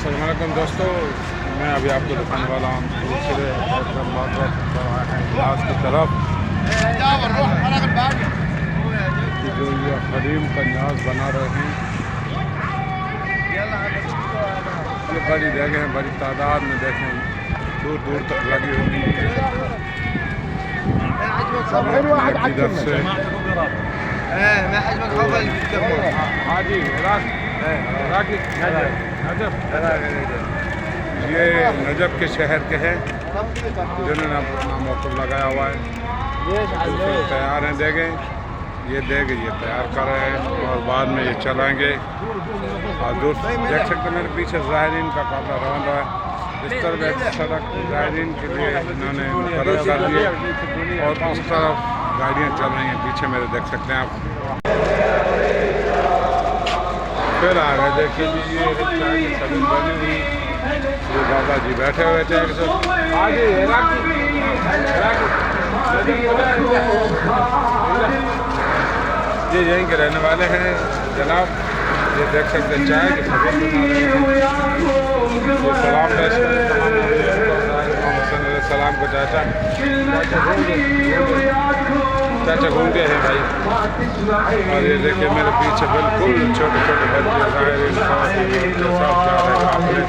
अस्सलाम वालेकुम दोस्तों, मैं अभी आपको दिखाने वाला हूँ दूसरे इलाज की तरफ कि जो ये हरीम का न्याज बना रहे हैं। ये बड़ी जगह है, बड़ी तादाद में देखें, दूर दूर तक लगी होगी। इधर से ये नजब के शहर के हैं जिन्होंने अपना मौक़िफ़ लगाया हुआ है। तैयार हैं देगे, ये तैयार कर रहे हैं और बाद में ये चलाएंगे। और दोस्तों देख सकते हैं मेरे पीछे ज़ाहिरीन का काफ़िला रवाना है। इस तरफ एक सड़क ज़ाहिरीन के लिए इन्होंने मुकर्रर कर दी और उस तरफ गाड़ियाँ चल रही हैं पीछे मेरे, देख सकते हैं आप। फिर आ गए देखिए जी, ये रिक्शा की सभी बनी हुई, ये बाबा जी बैठे हुए थे। ये यहीं के रहने वाले हैं जनाब, ये देख सकते हैं चाय के सलाम को चाचा घूमते हैं भाई। और ये देखिए मेरे पीछे बिल्कुल छोटे छोटे बच्चे साथ जा रहे हैं।